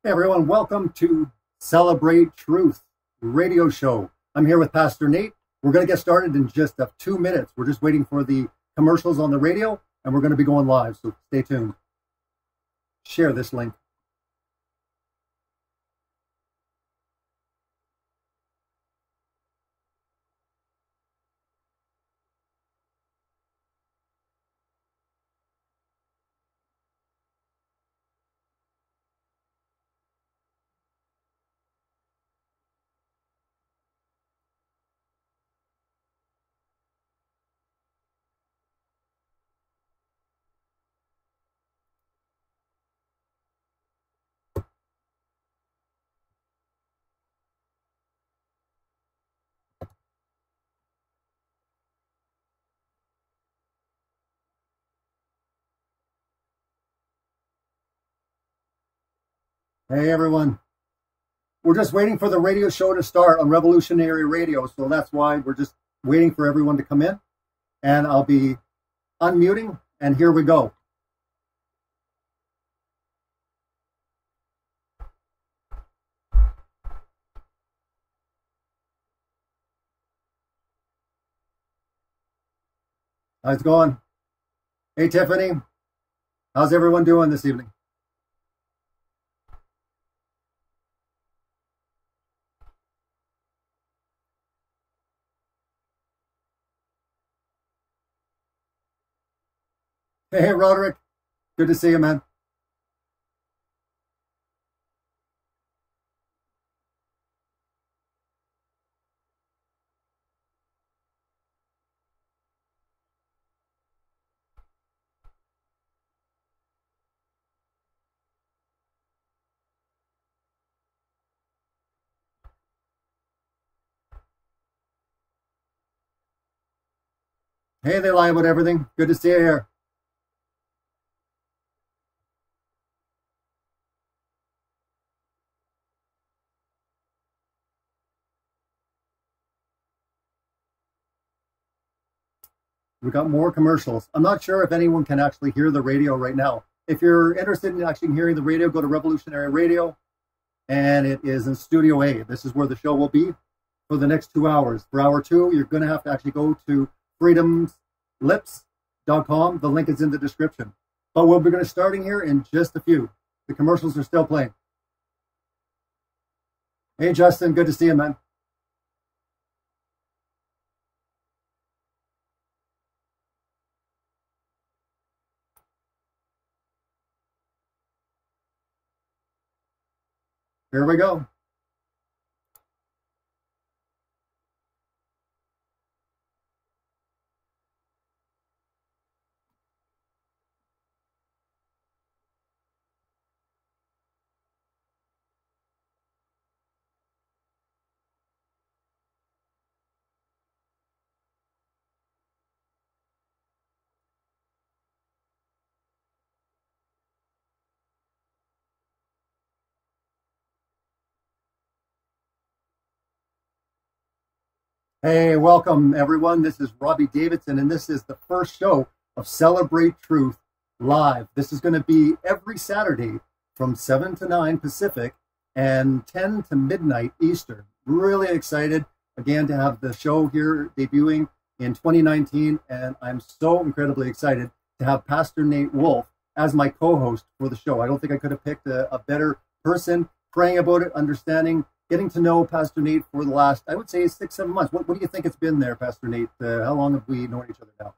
Hey everyone, welcome to Celebrate Truth radio show. I'm here with Pastor Nate. We're going to get started in just 2 minutes. We're just waiting for the commercials on the radio, and we're going to be going live, so stay tuned. Share this link. Hey everyone, we're just waiting for the radio show to start on Revolutionary Radio, so that's why we're just waiting for everyone to come in, and I'll be unmuting, and here we go. How's it going? Hey Tiffany, how's everyone doing this evening? Hey, Roderick. Good to see you, man. Hey, they lie about everything. Good to see you here. We got more commercials. I'm not sure if anyone can actually hear the radio right now. If you're interested in actually hearing the radio, go to Revolutionary Radio, and it is in Studio A. This is where the show will be for the next 2 hours. For hour 2, you're going to have to actually go to freedomslips.com. The link is in the description. But we'll be going to starting here in just a few. The commercials are still playing. Hey, Justin, good to see you, man. Here we go. Hey, welcome everyone. This is Robbie Davidson, and this is the first show of Celebrate Truth Live. This is going to be every Saturday from 7 to 9 Pacific and 10 to midnight Eastern. Really excited again to have the show here debuting in 2019, and I'm so incredibly excited to have Pastor Nate Wolf as my co-host for the show. I don't think I could have picked a better person, praying about it, understanding, getting to know Pastor Nate for the last, I would say, 6-7 months. What do you think it's been there, Pastor Nate? How long have we known each other now?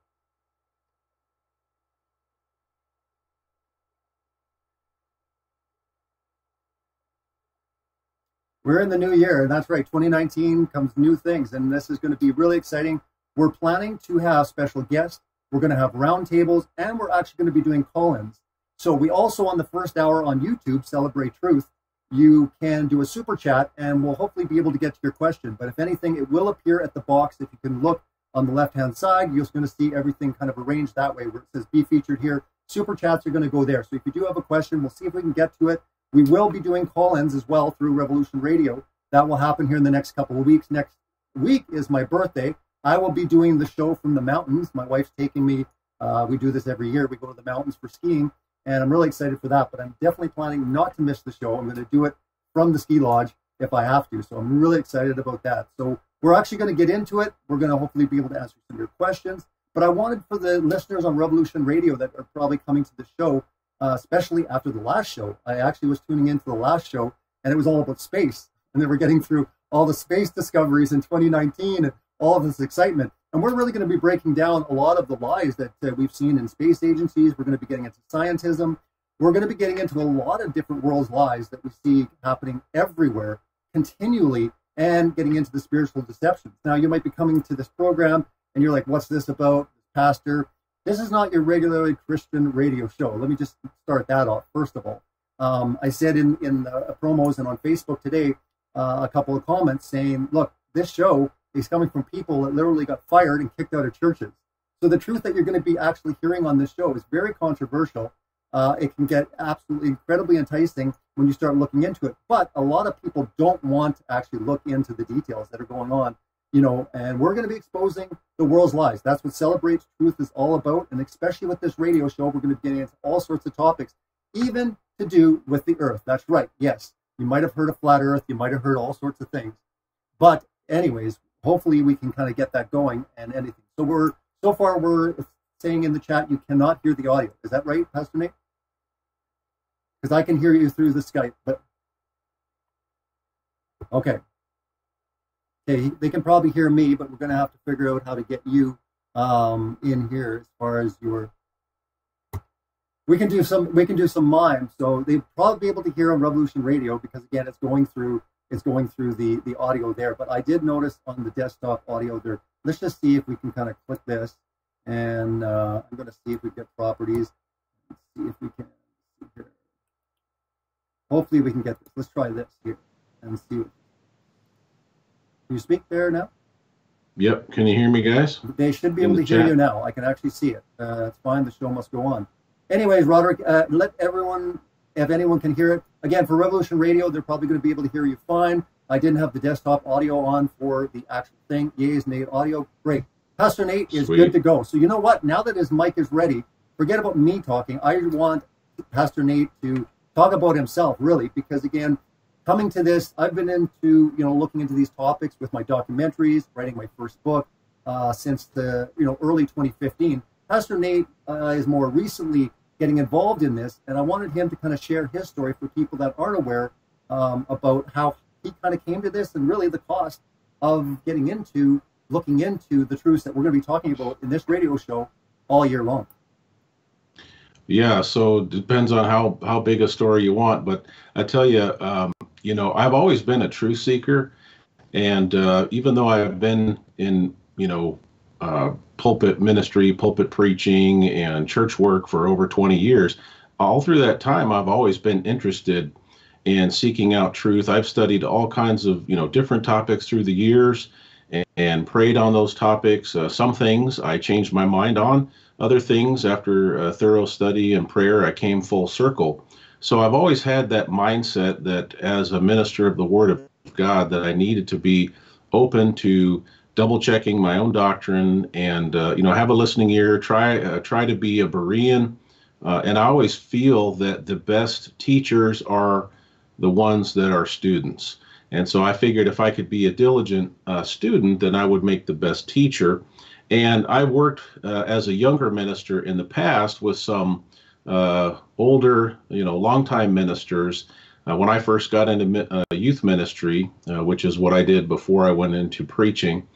We're in the new year, and that's right. 2019 comes new things, and this is going to be really exciting. We're planning to have special guests. We're going to have roundtables, and we're actually going to be doing call-ins. So we also, on the first hour on YouTube, Celebrate Truth, you can do a super chat, and we'll hopefully be able to get to your question. But if anything, it will appear at the box. If you can look on the left-hand side, you're going to see everything kind of arranged that way, where it says be featured here. Super chats are going to go there. So if you do have a question, we'll see if we can get to it. We will be doing call-ins as well through Revolution Radio. That will happen here in the next couple of weeks. Next week is my birthday. I will be doing the show from the mountains. My wife's taking me. We do this every year. We go to the mountains for skiing. and I'm really excited for that. But I'm definitely planning not to miss the show. I'm going to do it from the ski lodge if I have to. So I'm really excited about that. So we're actually going to get into it. We're going to hopefully be able to answer some of your questions. But I wanted for the listeners on Revolution Radio that are probably coming to the show, especially after the last show. I actually was tuning into the last show, and it was all about space. And they were getting through all the space discoveries in 2019 and all of this excitement. And we're really going to be breaking down a lot of the lies that we've seen in space agencies. We're going to be getting into scientism. We're going to be getting into a lot of different world's lies that we see happening everywhere continually, and getting into the spiritual deceptions. Now, you might be coming to this program and you're like, what's this about, Pastor? This is not your regularly Christian radio show. Let me just start that off, first of all. I said in the promos and on Facebook today, a couple of comments saying, look, this show is coming from people that literally got fired and kicked out of churches. So the truth that you're going to be actually hearing on this show is very controversial. It can get absolutely incredibly enticing when you start looking into it. But a lot of people don't want to actually look into the details that are going on, and we're going to be exposing the world's lies. That's what Celebrate Truth is all about. And especially with this radio show, we're going to be getting into all sorts of topics, even to do with the earth. That's right. Yes. You might have heard of flat earth. You might have heard all sorts of things. But anyways, hopefully we can kind of get that going and anything. So far we're saying in the chat, you cannot hear the audio. Is that right, Pastor Nate? Because I can hear you through the Skype, but okay. Okay, they can probably hear me, but we're going to have to figure out how to get you in here as far as your. We can do some mime, so they'll probably be able to hear on Revolution Radio because again, it's going through the audio there. But I did notice on the desktop audio there. Let's just see if we can kind of click this, and I'm going to see if we get properties. Let's see if we can. Hopefully we can get this. Let's try this here and see. Can you speak there now? Yep. Can you hear me, guys? They should be able to hear you now. I can actually see it. It's fine. The show must go on. Anyways, Roderick, let everyone, if anyone can hear it. Again, for Revolution Radio, they're probably going to be able to hear you fine. I didn't have the desktop audio on for the actual thing. Yeas, Nate audio. Great. Pastor Nate is good to go. So you know what? Now that his mic is ready, forget about me talking. I want Pastor Nate to talk about himself, really, because again, coming to this, I've been into, looking into these topics with my documentaries, writing my first book since the, early 2015. Pastor Nate is more recently getting involved in this, and I wanted him to kind of share his story for people that aren't aware about how he kind of came to this and really the cost of looking into the truths that we're going to be talking about in this radio show all year long. Yeah, so it depends on how big a story you want, but I tell you, I've always been a truth seeker, and even though I've been in, pulpit ministry, pulpit preaching, and church work for over 20 years, all through that time, I've always been interested in seeking out truth. I've studied all kinds of, different topics through the years and prayed on those topics. Some things I changed my mind on. Other things, after a thorough study and prayer, I came full circle. So I've always had that mindset that as a minister of the Word of God, that I needed to be open to double checking my own doctrine and, have a listening ear, try to be a Berean. And I always feel that the best teachers are the ones that are students. And so I figured if I could be a diligent student, then I would make the best teacher. And I worked as a younger minister in the past with some older, longtime ministers. When I first got into youth ministry, which is what I did before I went into preaching,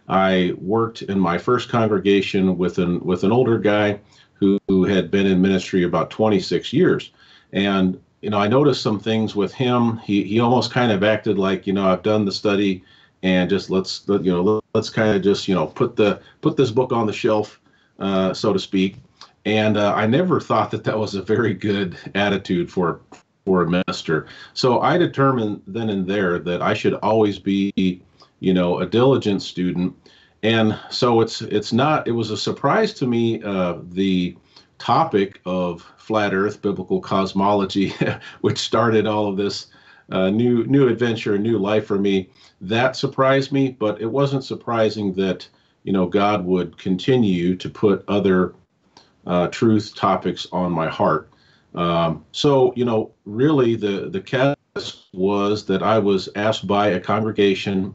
I worked in my first congregation with an older guy who had been in ministry about 26 years. And, I noticed some things with him. He almost kind of acted like, I've done the study and just let's kind of just, put this book on the shelf, so to speak. And I never thought that was a very good attitude for a minister. So I determined then and there that I should always be, a diligent student. And so it was a surprise to me, the topic of flat earth, biblical cosmology, which started all of this new adventure, new life for me. That surprised me, but it wasn't surprising that, God would continue to put other truth topics on my heart. So, really the catalyst was that I was asked by a congregation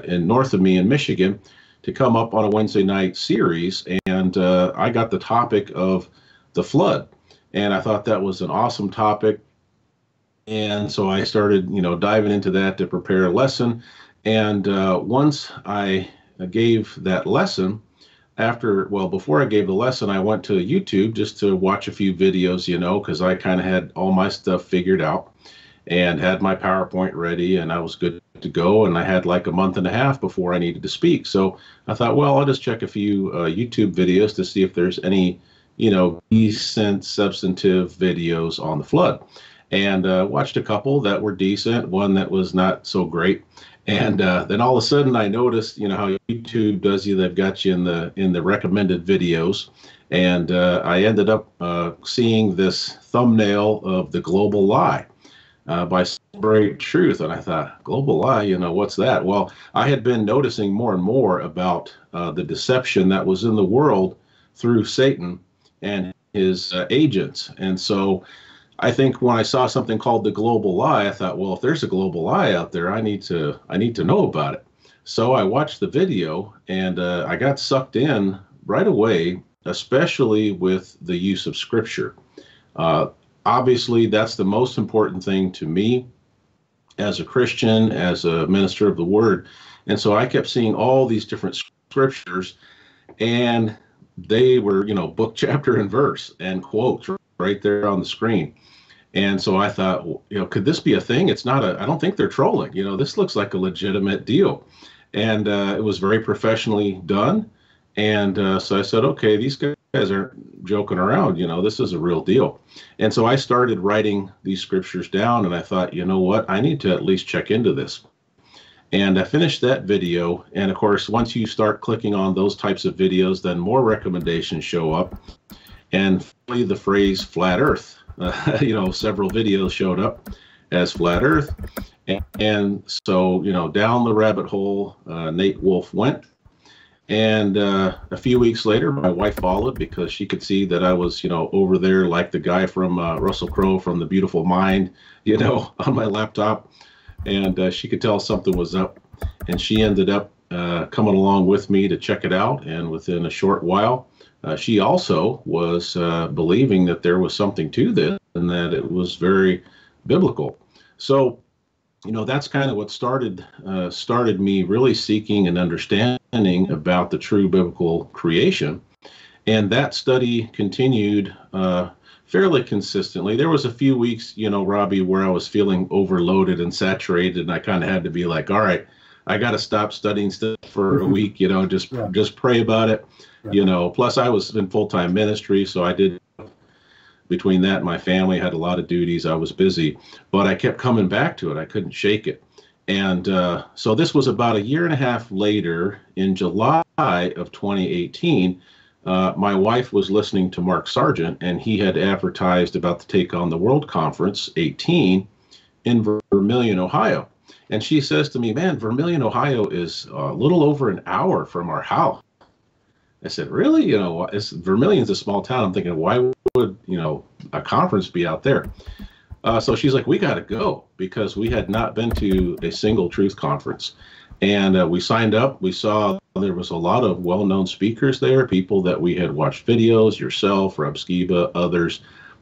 in north of me in Michigan to come up on a Wednesday night series, and I got the topic of the flood, and I thought that was an awesome topic. And so I started, diving into that to prepare a lesson. And once I gave that lesson, before I gave the lesson, I went to YouTube just to watch a few videos, because I kind of had all my stuff figured out and had my PowerPoint ready, and I was good to go. And I had like a month and a half before I needed to speak. So I thought, well, I'll just check a few YouTube videos to see if there's any, decent, substantive videos on the flood. And watched a couple that were decent, one that was not so great. And then all of a sudden I noticed, how YouTube does you, they've got you in the recommended videos. And I ended up seeing this thumbnail of The Global Lie by Firedfortruth. And I thought, Global Lie, what's that? Well, I had been noticing more and more about the deception that was in the world through Satan and his agents. And so I think when I saw something called The Global Lie, I thought, well, if there's a global lie out there, I need to know about it. So I watched the video, and I got sucked in right away, especially with the use of scripture. Obviously, that's the most important thing to me as a Christian, as a minister of the word. And so I kept seeing all these different scriptures, and they were, book, chapter, and verse, and quotes right there on the screen. And so I thought, could this be a thing? It's not I don't think they're trolling. This looks like a legitimate deal. And it was very professionally done. And so I said, okay, these guys aren't joking around. This is a real deal. And so I started writing these scriptures down, and I thought, you know what? I need to at least check into this. And I finished that video. And of course, once you start clicking on those types of videos, then more recommendations show up. And finally, the phrase flat earth. Several videos showed up as flat earth. And so, down the rabbit hole, Nate Wolf went. And a few weeks later, my wife followed because she could see that I was, over there like the guy from Russell Crowe from The Beautiful Mind, on my laptop. And she could tell something was up. And she ended up coming along with me to check it out. And within a short while, she also was believing that there was something to this and that it was very biblical. So, that's kind of what started me really seeking and understanding about the true biblical creation. And that study continued fairly consistently. There was a few weeks, Robbie, where I was feeling overloaded and saturated, and I kind of had to be like, all right, I got to stop studying stuff for a week, just pray about it. Plus I was in full-time ministry, so I did, between that and my family, had a lot of duties. I was busy, but I kept coming back to it. I couldn't shake it. And so this was about a year and a half later, in July of 2018, my wife was listening to Mark Sargent, and he had advertised about the Take on the World Conference 18 in Vermilion, Ohio. And she says to me, man, Vermilion, Ohio is a little over an hour from our house. I said, really? Vermilion's a small town. I'm thinking, why would, a conference be out there? So she's like, we got to go, because we had not been to a single truth conference. And we signed up. We saw there was a lot of well-known speakers there, people that we had watched videos, yourself, Rob Skiba, others.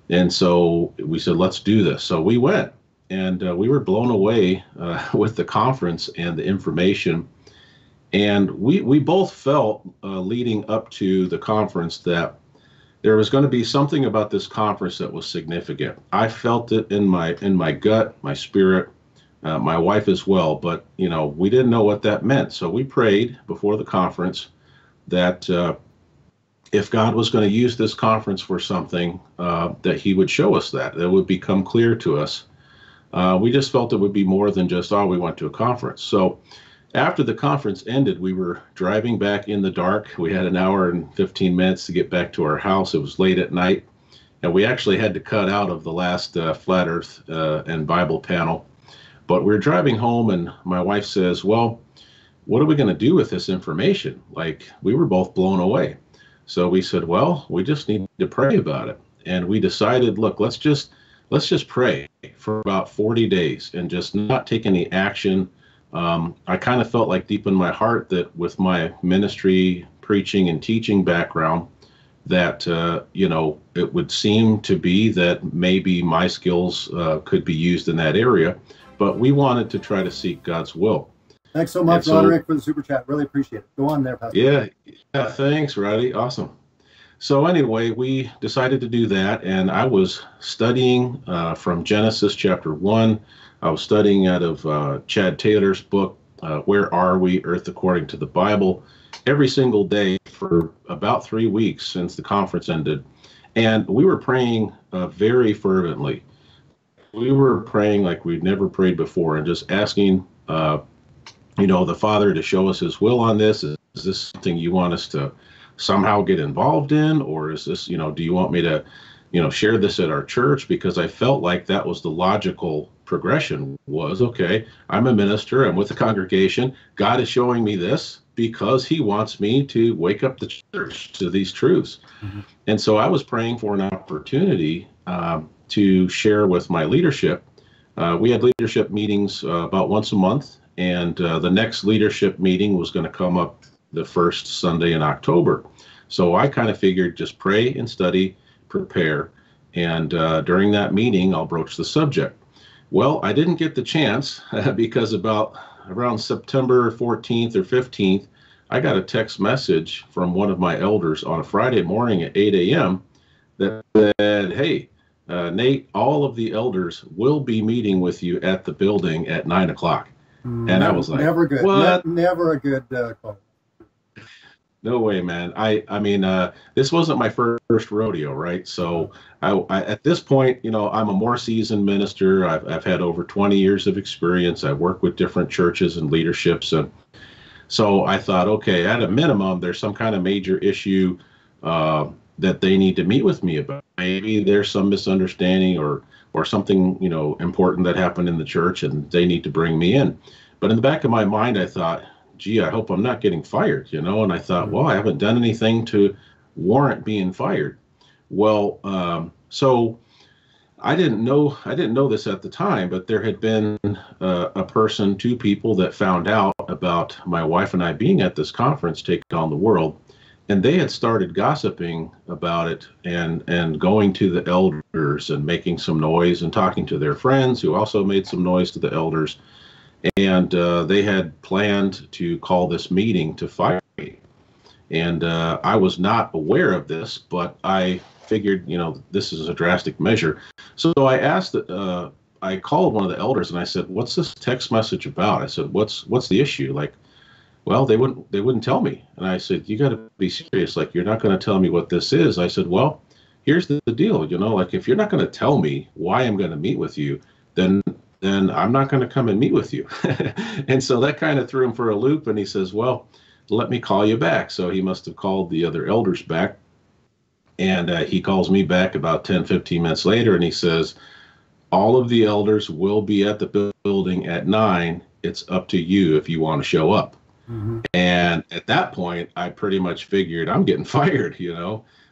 And so we said, let's do this. So we went, and we were blown away with the conference and the information. And we both felt leading up to the conference that there was going to be something about this conference that was significant. I felt it in my gut, my spirit, my wife as well. But, we didn't know what that meant. So we prayed before the conference that if God was going to use this conference for something, that he would show us that would become clear to us. We just felt it would be more than just, we went to a conference. So after the conference ended, we were driving back in the dark. We had an hour and 15 minutes to get back to our house. It was late at night, and we actually had to cut out of the last Flat Earth and Bible panel. But we were driving home, and my wife says, well, what are we going to do with this information? Like, we were both blown away. So we said, well, we just need to pray about it. and we decided, look, let's just pray for about 40 days and just not take any action. I kind of felt like deep in my heart that with my ministry, preaching, and teaching background, that it would seem to be that maybe my skills could be used in that area, but we wanted to try to seek God's will. Thanks so much, Roderick, for the super chat. Really appreciate it. Go on there, Pastor. Yeah, thanks, Roddy. Awesome. So anyway, we decided to do that, and I was studying from Genesis chapter 1. I was studying out of Chad Taylor's book, Where Are We? Earth According to the Bible, every single day for about 3 weeks since the conference ended. And we were praying very fervently. We were praying like we'd never prayed before, and just asking, the Father to show us his will on this. Is this something you want us to somehow get involved in? Or is this, do you want me to, share this at our church? Because I felt like that was the logical progression was, okay, I'm a minister, I'm with the congregation. God is showing me this because he wants me to wake up the church to these truths. Mm-hmm. And so I was praying for an opportunity to share with my leadership. We had leadership meetings about once a month, and the next leadership meeting was going to come up the first Sunday in October. So I kind of figured just pray and study, prepare, and during that meeting, I'll broach the subject. Well, I didn't get the chance because around September 14th or 15th, I got a text message from one of my elders on a Friday morning at 8 a.m. that said, hey, Nate, all of the elders will be meeting with you at the building at 9 o'clock. And I was like, never good. What? Never a good call. No way, man. I mean, this wasn't my first rodeo, right? So I at this point, I'm a more seasoned minister. I've had over 20 years of experience. I work with different churches and leaderships. And so I thought, okay, at a minimum, there's some kind of major issue that they need to meet with me about. Maybe there's some misunderstanding or something, important that happened in the church and they need to bring me in. But in the back of my mind, I thought, gee, I hope I'm not getting fired, and I thought, well, I haven't done anything to warrant being fired. Well, so I didn't know this at the time, but there had been two people that found out about my wife and I being at this conference, Take On the World, and they had started gossiping about it and going to the elders and making some noise and talking to their friends who also made some noise to the elders. And they had planned to call this meeting to fire me. And I was not aware of this, but I figured, this is a drastic measure. So I asked, I called one of the elders and I said, what's this text message about? I said, what's the issue? Like, well, they wouldn't tell me. And I said, you got to be serious. Like, you're not going to tell me what this is. I said, well, here's the deal. Like, if you're not going to tell me why I'm going to meet with you, then I'm not going to come and meet with you. And so that kind of threw him for a loop. And he says, well, let me call you back. So he must have called the other elders back. And he calls me back about 10, 15 minutes later. And he says, all of the elders will be at the building at 9. It's up to you if you want to show up. Mm-hmm. And at that point, I pretty much figured I'm getting fired,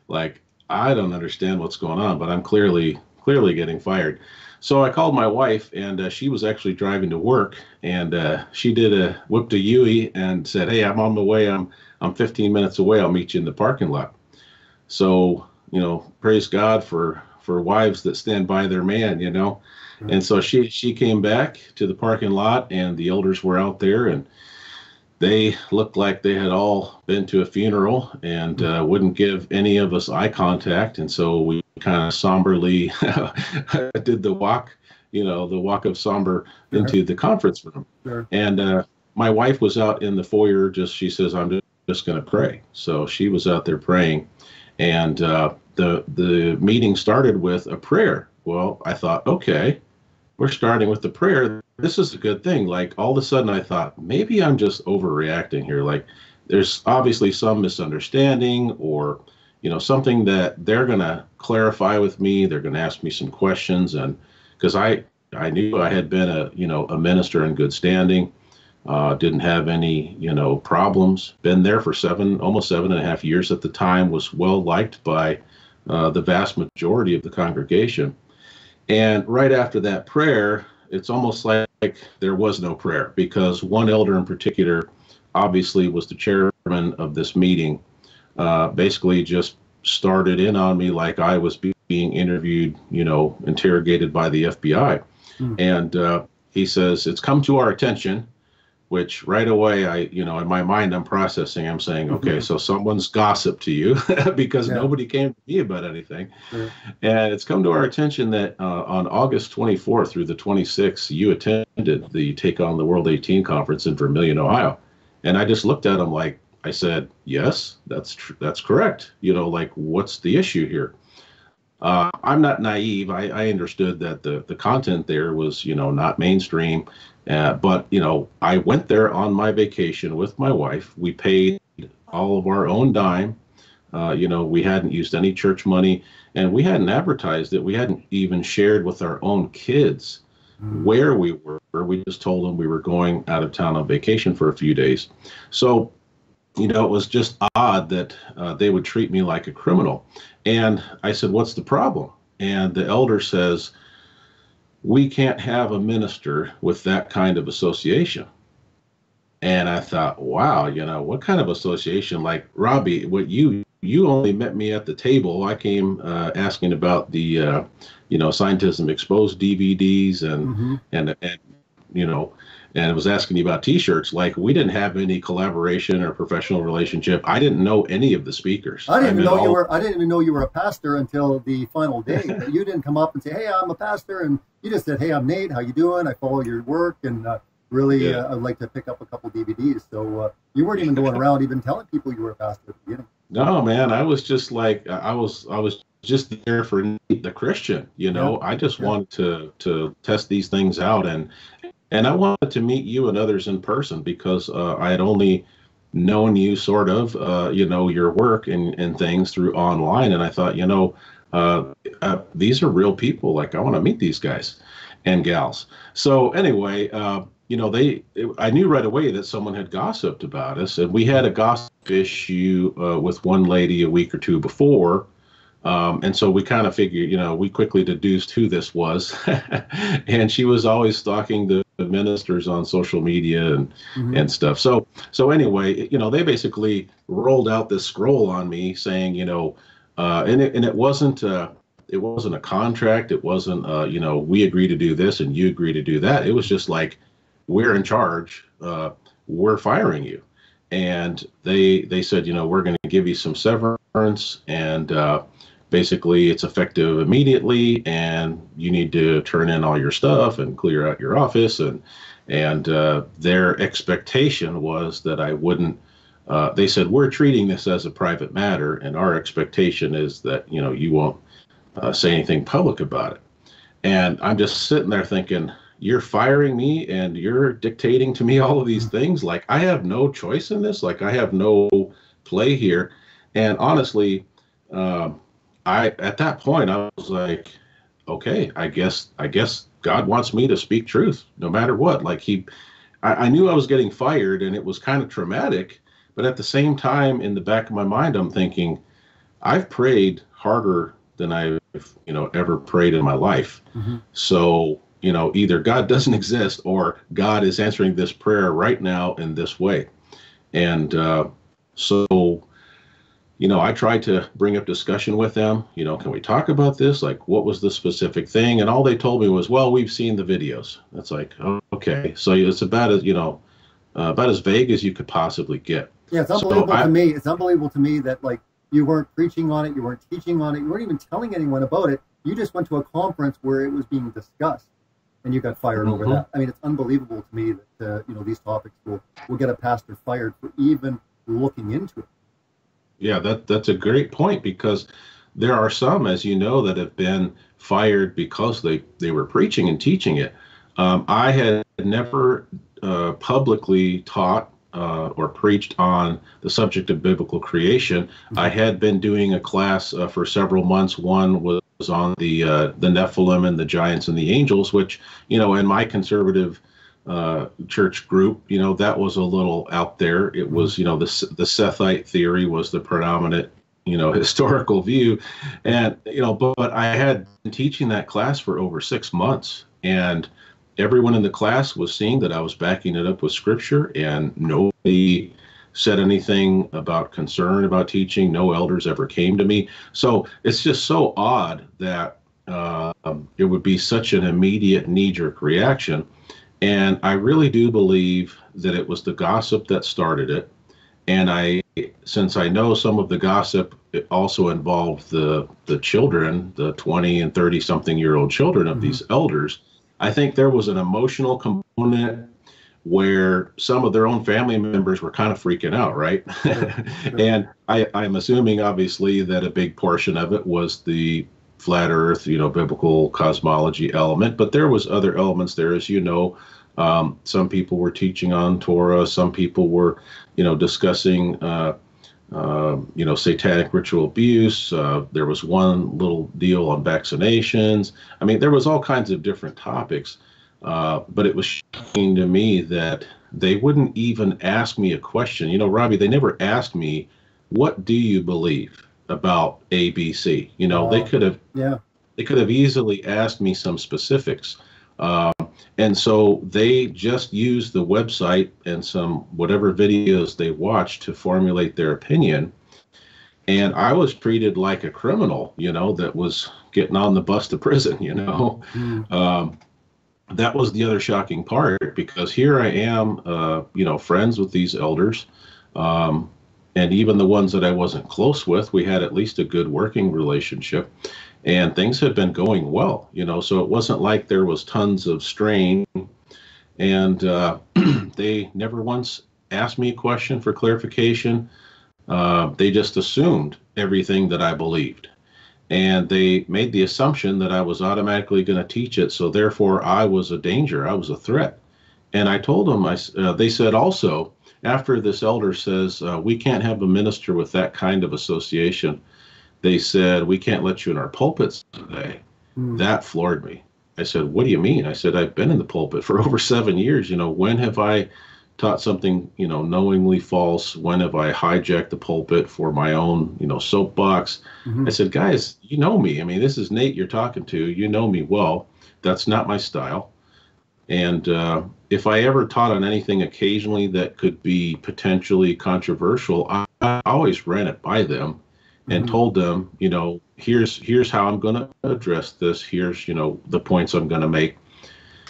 like, I don't understand what's going on, but I'm clearly getting fired. So I called my wife, and she was actually driving to work, and she whipped a Yui and said, hey, I'm on the way. I'm 15 minutes away. I'll meet you in the parking lot. So, praise God for wives that stand by their man, Mm-hmm. And so she came back to the parking lot, and the elders were out there, and they looked like they had all been to a funeral and wouldn't give any of us eye contact. And so we kind of somberly did the walk, the walk of somber into the conference room. Sure. And my wife was out in the foyer. She says, I'm just going to pray. So she was out there praying. And the meeting started with a prayer. Well, I thought, okay, we're starting with the prayer. This is a good thing. Like, all of a sudden I thought, maybe I'm just overreacting here. Like, there's obviously some misunderstanding or, something that they're going to clarify with me. They're going to ask me some questions. And because I knew I had been a minister in good standing, didn't have any, problems, been there for almost 7.5 years at the time, was well liked by the vast majority of the congregation. And right after that prayer, it's almost like there was no prayer, because one elder in particular obviously was the chairman of this meeting, basically just started in on me like I was being interviewed, interrogated by the FBI. And he says, "It's come to our attention," which right away in my mind, I'm processing, I'm saying, okay, so someone's gossiped to you because nobody came to me about anything. And it's come to our attention that on August 24th through the 26th, you attended the Take on the World 18 conference in Vermilion, Ohio. And I just looked at him like, I said, yes, that's correct. What's the issue here? I'm not naive. I understood that the content there was, not mainstream. But, I went there on my vacation with my wife. We paid all of our own dime. We hadn't used any church money, and we hadn't advertised it. We hadn't even shared with our own kids where we were. We just told them we were going out of town on vacation for a few days. So, it was just odd that they would treat me like a criminal. And I said, "What's the problem?" And the elder says, "We can't have a minister with that kind of association." And I thought, wow, what kind of association? Like, Robbie, what you only met me at the table. I came asking about the, Scientism Exposed DVDs and was asking you about T-shirts. Like, we didn't have any collaboration or professional relationship. I didn't know any of the speakers. I didn't even know you were a pastor until the final day. You didn't come up and say, "Hey, I'm a pastor," and you just said, "Hey, I'm Nate. How you doing? I follow your work, and I'd like to pick up a couple DVDs." So you weren't even going around even telling people you were a pastor at the beginning. No, man. I was just like, I was just there for Nate, the Christian. I just wanted to test these things out, and I wanted to meet you and others in person, because I had only known you sort of, your work and things through online. And I thought, these are real people. Like, I want to meet these guys and gals. So anyway, I knew right away that someone had gossiped about us. And we had a gossip issue with one lady a week or two before. And so we kind of figured, we quickly deduced who this was. And she was always stalking the ministers on social media and stuff. So anyway, they basically rolled out this scroll on me saying, and it wasn't a contract. It wasn't, we agree to do this and you agree to do that. It was just like, we're in charge. We're firing you. And they said, we're going to give you some severance, and basically it's effective immediately, and you need to turn in all your stuff and clear out your office. And their expectation was that I wouldn't, they said, "We're treating this as a private matter, and our expectation is that, you won't say anything public about it." And I'm just sitting there thinking, you're firing me and you're dictating to me all of these things. Like, I have no choice in this. Like, I have no play here. And honestly, at that point, I was like, okay, I guess God wants me to speak truth no matter what. Like, I knew I was getting fired, and it was kind of traumatic, but at the same time, in the back of my mind, I'm thinking, I've prayed harder than I've, ever prayed in my life. So, either God doesn't exist or God is answering this prayer right now in this way. And so I tried to bring up discussion with them. Can we talk about this? Like, what was the specific thing? And all they told me was, well, we've seen the videos. That's like, oh, okay. So it's about as vague as you could possibly get. Yeah, it's unbelievable to me. It's unbelievable to me that, like, you weren't preaching on it, you weren't teaching on it, you weren't even telling anyone about it. You just went to a conference where it was being discussed, and you got fired over that. I mean, it's unbelievable to me that these topics will get a pastor fired for even looking into it. Yeah, that's a great point, because there are some, as you know, that have been fired because they were preaching and teaching it. I had never publicly taught or preached on the subject of biblical creation. I had been doing a class for several months. One was on the Nephilim and the giants and the angels, which, in my conservative church group, that was a little out there. It was, the Sethite theory was the predominant historical view. And, but I had been teaching that class for over 6 months, and everyone in the class was seeing that I was backing it up with scripture, and nobody said anything about concern about teaching. No elders ever came to me. So it's just so odd that it would be such an immediate knee-jerk reaction. And I really do believe that it was the gossip that started it. And since I know some of the gossip, it also involved the children, the 20 and 30 something year old children of these elders, I think there was an emotional component where some of their own family members were kind of freaking out, right? And I'm assuming, obviously, that a big portion of it was the flat earth, biblical cosmology element, but there was other elements there, as you know. Some people were teaching on Torah, some people were, discussing, satanic ritual abuse. There was one little deal on vaccinations. I mean, there was all kinds of different topics, but it was shocking to me that they wouldn't even ask me a question. Robbie, they never asked me, what do you believe about ABC? They could have easily asked me some specifics. And so they just used the website and some whatever videos they watched to formulate their opinion. And I was treated like a criminal, that was getting on the bus to prison, That was the other shocking part, because here I am, friends with these elders. And even the ones that I wasn't close with, we had at least a good working relationship. And things had been going well, so it wasn't like there was tons of strain. And they never once asked me a question for clarification. They just assumed everything that I believed. And they made the assumption that I was automatically going to teach it. So therefore, I was a danger. I was a threat. And I told them, they said also, after this elder says, we can't have a minister with that kind of association, they said, we can't let you in our pulpits today. That floored me. I said, what do you mean? I said, I've been in the pulpit for over 7 years. When have I taught something, knowingly false? When have I hijacked the pulpit for my own, soapbox? I said, guys, you know me. I mean, this is Nate you're talking to. You know me well. That's not my style. And if I ever taught on anything occasionally that could be potentially controversial, I always ran it by them and told them, here's how I'm going to address this. Here's, the points I'm going to make.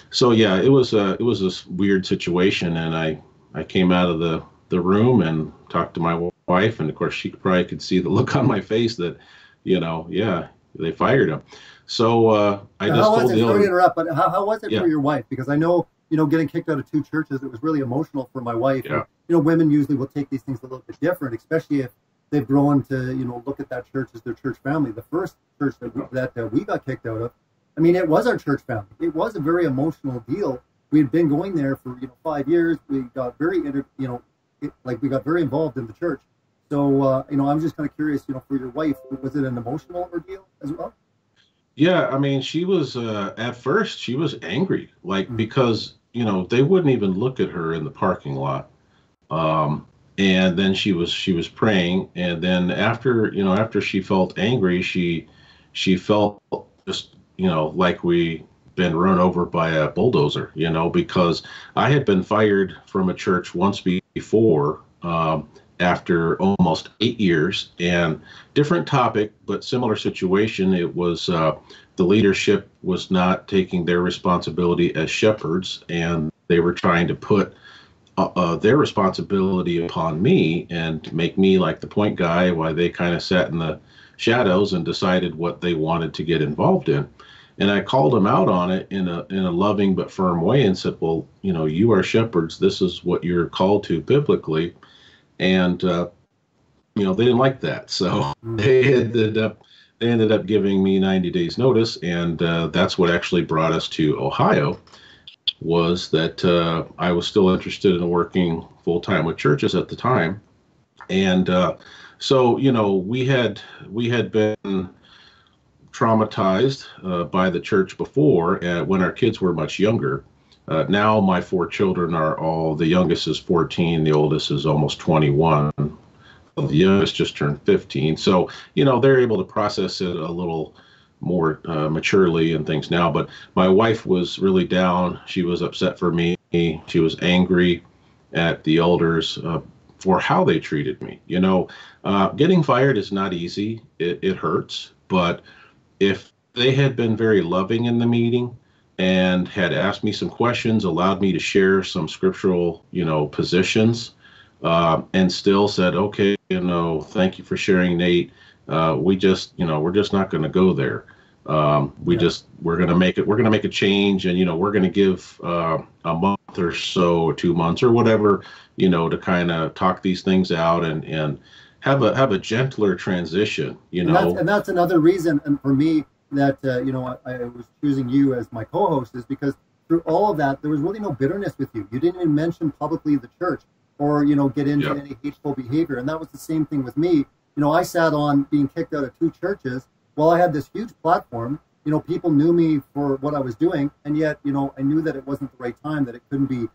So yeah, it was this weird situation, and I came out of the room and talked to my wife, and of course she probably could see the look on my face that, yeah, they fired him. So I just told the Sorry to interrupt, but how was it for your wife? Because I know, getting kicked out of 2 churches, it was really emotional for my wife. Yeah. And, women usually will take these things a little bit different, especially if they've grown to, look at that church as their church family. The first church that we got kicked out of, I mean, it was our church family. It was a very emotional deal. We had been going there for 5 years. We got very, we got very involved in the church. So, I'm just kind of curious, for your wife, was it an emotional ordeal as well? Yeah, I mean, she was at first she was angry, because they wouldn't even look at her in the parking lot. And then she was praying, and then after she felt angry, she felt just like we been run over by a bulldozer, because I had been fired from a church once before, after almost 8 years, and different topic, but similar situation. It was the leadership was not taking their responsibility as shepherds, and they were trying to put their responsibility upon me and make me like the point guy, while they kind of sat in the shadows and decided what they wanted to get involved in. And I called them out on it in a loving but firm way and said, well, you are shepherds. This is what you're called to biblically. And, they didn't like that. So they ended up giving me 90 days notice. And that's what actually brought us to Ohio, was that I was still interested in working full time with churches at the time. And so, we had been traumatized by the church before, when our kids were much younger. Now my 4 children are the youngest is 14, the oldest is almost 21. The the youngest just turned 15. So, they're able to process it a little more maturely and things now. But my wife was really down. She was upset for me. She was angry at the elders for how they treated me. Getting fired is not easy. It hurts. But if they had been very loving in the meeting and had asked me some questions, allowed me to share some scriptural, positions, and still said, okay, thank you for sharing, Nate. We're just not going to go there. We're going to make a change, and, we're going to give a month or so, or 2 months or whatever, to kind of talk these things out and have a gentler transition, And that's another reason, and for me, that, I was choosing you as my co-host, is because through all of that, there was really no bitterness with you. You didn't even mention publicly the church or, get into any hateful behavior. And that was the same thing with me. I sat on being kicked out of 2 churches while I had this huge platform. People knew me for what I was doing. And yet, I knew that it wasn't the right time, that it couldn't be,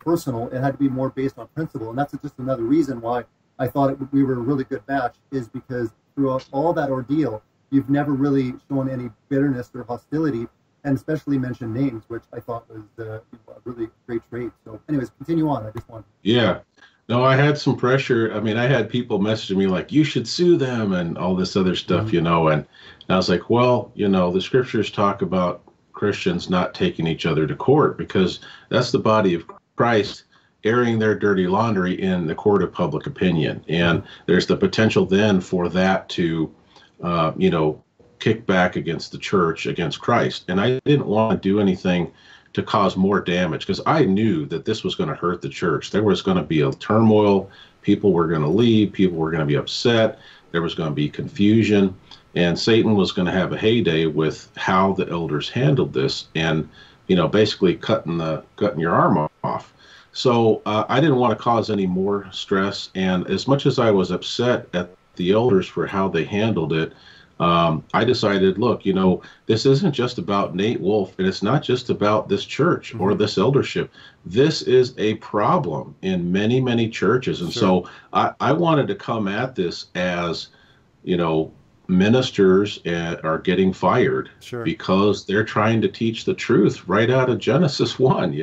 personal. It had to be more based on principle. And that's just another reason why I thought we were a really good match, is because throughout all that ordeal, you've never really shown any bitterness or hostility, and especially mentioned names, which I thought was a really great trait. So anyways, continue on. I just wanted. Yeah. No, I had some pressure. I mean, I had people messaging me like, you should sue them and all this other stuff, and I was like, well, the scriptures talk about Christians not taking each other to court, because that's the body of Christ airing their dirty laundry in the court of public opinion. And there's the potential then for that to, kick back against the church, against Christ. And I didn't want to do anything to cause more damage, because I knew that this was going to hurt the church. There was going to be a turmoil. People were going to leave. People were going to be upset. There was going to be confusion. And Satan was going to have a heyday with how the elders handled this, and, basically cutting your arm off. So I didn't want to cause any more stress. And as much as I was upset at the elders for how they handled it, I decided, look, this isn't just about Nate Wolf, and it's not just about this church or this eldership. This is a problem in many, many churches. And so I wanted to come at this as, ministers are getting fired because they're trying to teach the truth right out of Genesis 1,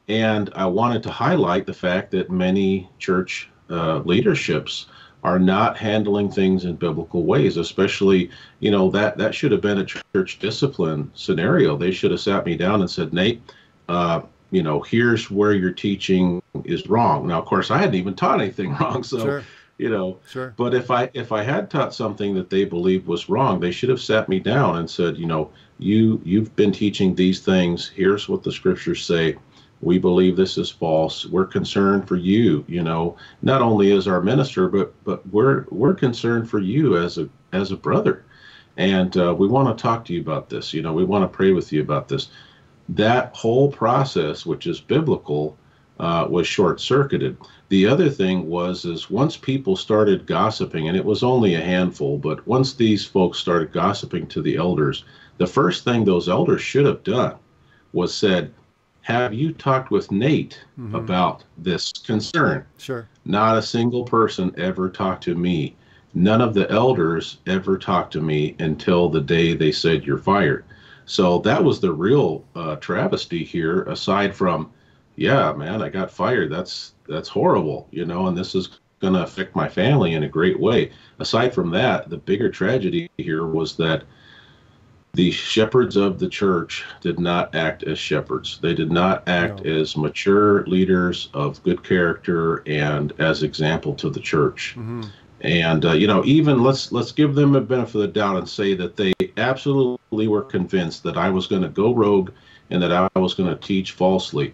and I wanted to highlight the fact that many church leaderships are not handling things in biblical ways, especially, that should have been a church discipline scenario. They should have sat me down and said, Nate, here's where your teaching is wrong. Now, of course, I hadn't even taught anything wrong. So, but if I had taught something that they believed was wrong, they should have sat me down and said, you've been teaching these things. Here's what the scriptures say. We believe this is false. We're concerned for you, not only as our minister, but we're concerned for you as a brother. And we want to talk to you about this. We want to pray with you about this. That whole process, which is biblical, was short-circuited. The other thing is once people started gossiping, and it was only a handful, but once these folks started gossiping to the elders, the first thing those elders should have done was said, have you talked with Nate about this concern? Sure. Not a single person ever talked to me. None of the elders ever talked to me until the day they said you're fired. So that was the real travesty here, aside from, yeah, man, I got fired. That's horrible, and this is going to affect my family in a great way. Aside from that, the bigger tragedy here was that the shepherds of the church did not act as shepherds. They did not act as mature leaders of good character and as example to the church. And, even let's give them a benefit of the doubt and say that they absolutely were convinced that I was going to go rogue and that I was going to teach falsely.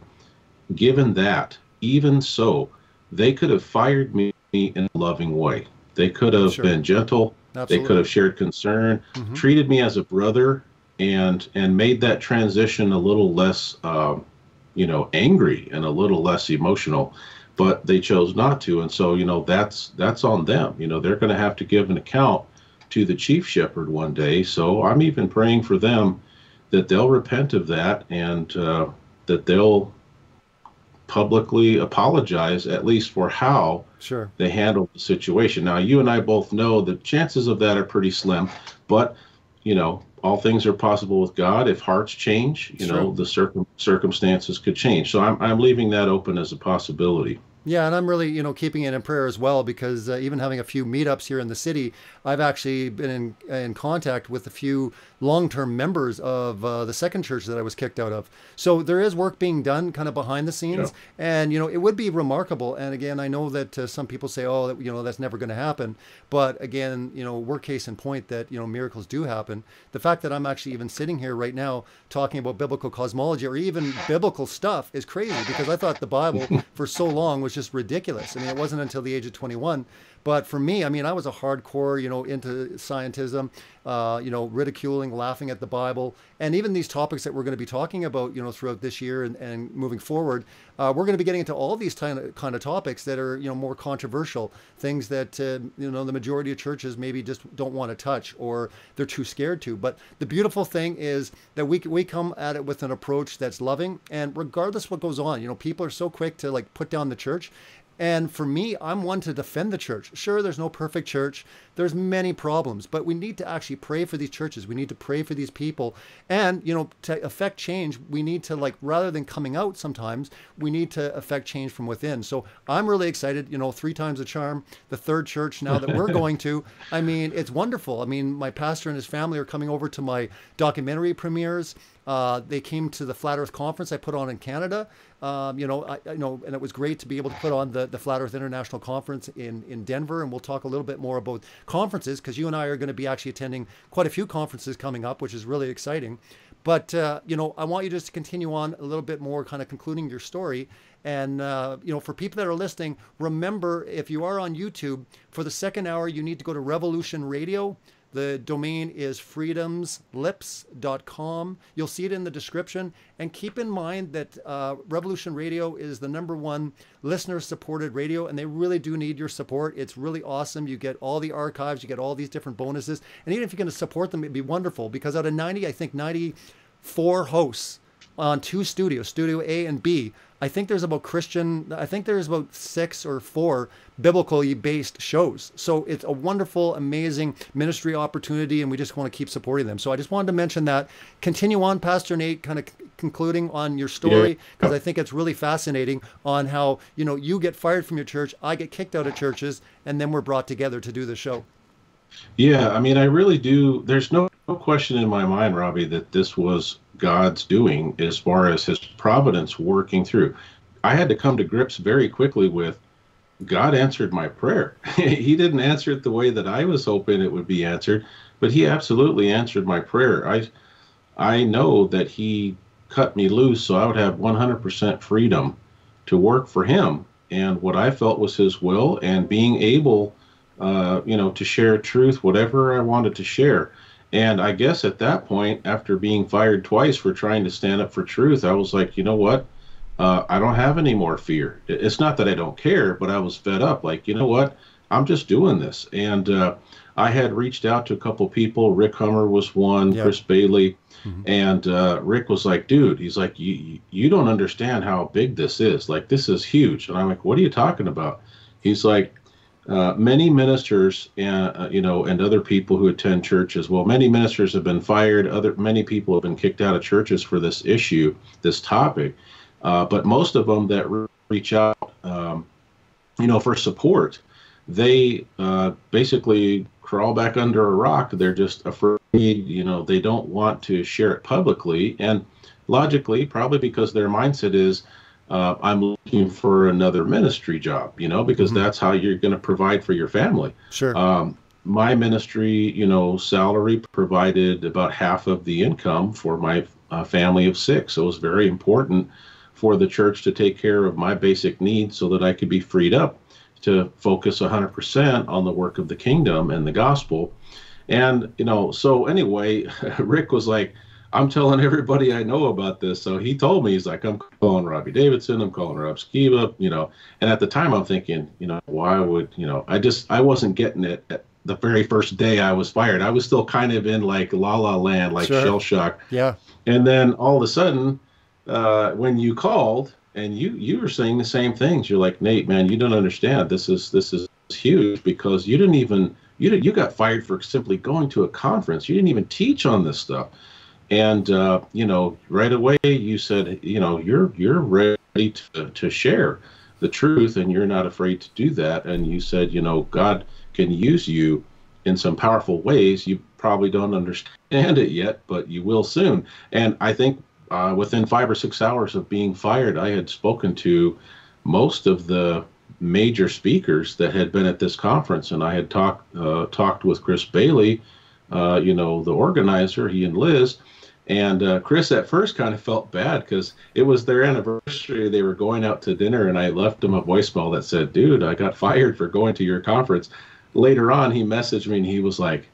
Given that, even so, they could have fired me in a loving way. They could have been gentle. Absolutely. They could have shared concern, treated me as a brother, and made that transition a little less, angry and a little less emotional. But they chose not to, and so that's on them. They're going to have to give an account to the chief shepherd one day. So I'm even praying for them that they'll repent of that and that they'll publicly apologize, at least for how Sure. they handled the situation. Now, you and I both know the chances of that are pretty slim, but, all things are possible with God. If hearts change, Sure. the circumstances could change. So I'm leaving that open as a possibility. Yeah, and I'm really, keeping it in prayer as well, because even having a few meetups here in the city, I've actually been in contact with a few long-term members of the second church that I was kicked out of. So there is work being done kind of behind the scenes, and it would be remarkable. And again, I know that some people say, oh, that's never going to happen. But again, we're case in point that miracles do happen. The fact that I'm actually even sitting here right now talking about biblical cosmology or even biblical stuff is crazy, because I thought the Bible for so long was just ridiculous. I mean, it wasn't until the age of 21. But for me, I mean, I was a hardcore, into scientism, ridiculing, laughing at the Bible. And even these topics that we're going to be talking about, throughout this year and moving forward, we're going to be getting into all these kind of topics that are, more controversial, things that, the majority of churches maybe just don't want to touch, or they're too scared to. But the beautiful thing is that we come at it with an approach that's loving. And regardless what goes on, people are so quick to put down the church. And for me, I'm one to defend the church. Sure, there's no perfect church. There's many problems, but we need to actually pray for these churches. We need to pray for these people. And, to affect change, we need to, rather than coming out sometimes, we need to affect change from within. So I'm really excited, 3 times the charm, the third church now that we're going to. I mean, it's wonderful. I mean, my pastor and his family are coming over to my documentary premieres. They came to the Flat Earth conference I put on in Canada. And it was great to be able to put on the Flat Earth International Conference in Denver. And we'll talk a little bit more about conferences, because you and I are going to be actually attending quite a few conferences coming up, which is really exciting. But, I want you just to continue on a little bit more, kind of concluding your story. And, for people that are listening, remember, if you are on YouTube, for the second hour, you need to go to Revolution Radio. The domain is freedomslips.com. You'll see it in the description. And keep in mind that Revolution Radio is the #1 listener-supported radio, and they really do need your support. It's really awesome. You get all the archives. You get all these different bonuses. And even if you're going to support them, it'd be wonderful, because out of 90, I think 94 hosts on 2 studios, Studio A and B, I think there's about 6 or 4 biblically based shows. So it's a wonderful, amazing ministry opportunity, and we just want to keep supporting them. So I just wanted to mention that. Continue on, Pastor Nate, kind of concluding on your story, because I think it's really fascinating on how, you get fired from your church, I get kicked out of churches, and then we're brought together to do the show. Yeah, I mean, I really do. There's no question in my mind, Robbie, that this was God's doing as far as his providence working through. I had to come to grips very quickly with God answered my prayer. He didn't answer it the way that I was hoping it would be answered, but he absolutely answered my prayer. I know that he cut me loose so I would have 100% freedom to work for him and what I felt was his will, and being able to share truth, whatever I wanted to share. And I guess at that point, after being fired twice for trying to stand up for truth, I was like, you know what? I don't have any more fear. It's not that I don't care, but I was fed up. Like, you know what? I'm just doing this. And I had reached out to a couple people. Rick Hummer was one, Chris Bailey. And Rick was like, dude, he's like, you don't understand how big this is. Like, this is huge. And I'm like, what are you talking about? He's like, many ministers, and other people who attend churches, well, many ministers have been fired. Many people have been kicked out of churches for this issue, this topic. But most of them that reach out, for support, they basically crawl back under a rock. They're just afraid, they don't want to share it publicly. And logically, probably because their mindset is, I'm looking for another ministry job, because that's how you're going to provide for your family. Sure. My ministry, salary provided about half of the income for my family of 6. So it was very important for the church to take care of my basic needs so that I could be freed up to focus 100% on the work of the kingdom and the gospel. And, so anyway, Rick was like, I'm telling everybody I know about this. So he told me, he's like, I'm calling Robbie Davidson, I'm calling Rob Skiba, and at the time I'm thinking, why would, I wasn't getting it at the very first day I was fired. I was still kind of in like la la land, like shell shock. Yeah. And then all of a sudden, when you called and you were saying the same things. You're like, Nate, man, you don't understand. This is huge, because you got fired for simply going to a conference. You didn't even teach on this stuff. And right away you said, you're ready to share the truth, and you're not afraid to do that. And you said, God can use you in some powerful ways. You probably don't understand it yet, but you will soon. And I think within 5 or 6 hours of being fired, I had spoken to most of the major speakers that had been at this conference, and I had talked with Chris Bailey, the organizer, he and Liz. And Chris at first kind of felt bad because it was their anniversary. They were going out to dinner, and I left him a voicemail that said, dude, I got fired for going to your conference. Later on, he messaged me, and he was like,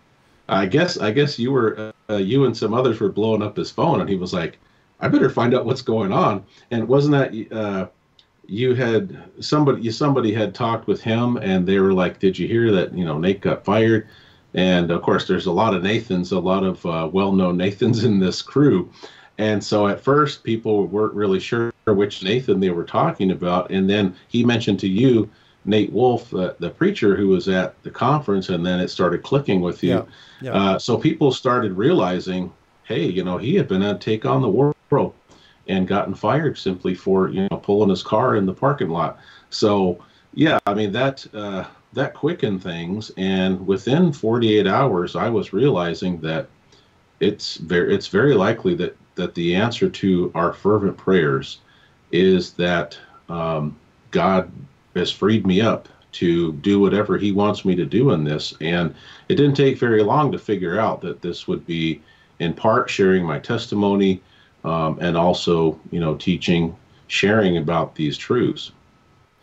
I guess you and some others were blowing up his phone. And he was like, I better find out what's going on. And wasn't that somebody had talked with him, and they were like, did you hear that, Nate got fired? And of course, there's a lot of Nathans, a lot of well-known Nathans in this crew. And so at first, people weren't really sure which Nathan they were talking about. And then he mentioned to you, Nate Wolf, the preacher who was at the conference, and then it started clicking with you. Yeah. So people started realizing, hey, he had been to take on the world and gotten fired simply for, pulling his car in the parking lot. So, yeah, I mean, that quickened things, and within 48 hours, I was realizing that it's very likely that the answer to our fervent prayers is that God has freed me up to do whatever he wants me to do in this. And it didn't take very long to figure out that this would be in part sharing my testimony, and also, teaching, sharing about these truths.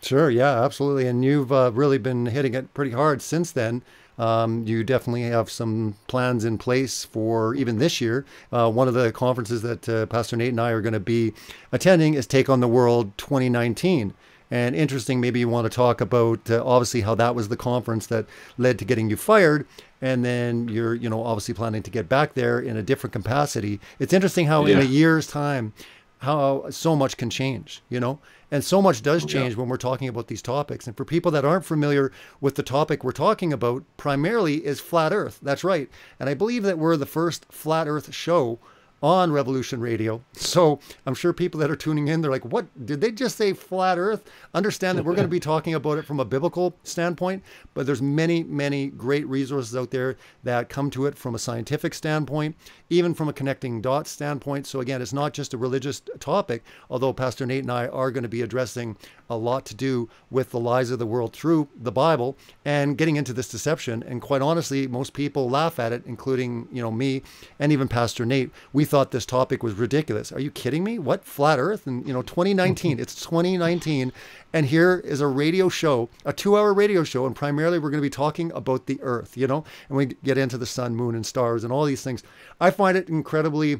Sure, yeah, absolutely. And you've really been hitting it pretty hard since then. You definitely have some plans in place for even this year. One of the conferences that Pastor Nate and I are going to be attending is Take on the World 2019. And interesting, maybe you want to talk about obviously how that was the conference that led to getting you fired. And then you're, obviously planning to get back there in a different capacity. It's interesting how in a year's time, how so much can change, and so much does change when we're talking about these topics. And for people that aren't familiar with the topic we're talking about, primarily is flat Earth. That's right. And I believe that we're the first flat Earth show on Revolution Radio. So I'm sure people that are tuning in, they're like, what, did they just say flat Earth? Understand that we're going to be talking about it from a biblical standpoint, but there's many, many great resources out there that come to it from a scientific standpoint, even from a connecting dots standpoint. So again, it's not just a religious topic, although Pastor Nate and I are going to be addressing a lot to do with the lies of the world through the Bible and getting into this deception. And quite honestly, most people laugh at it, including, me and even Pastor Nate. We thought this topic was ridiculous. Are you kidding me? What, flat Earth? And 2019, it's 2019. And here is a radio show, a 2-hour radio show. And primarily we're going to be talking about the Earth, and we get into the sun, moon, and stars and all these things. I find it incredibly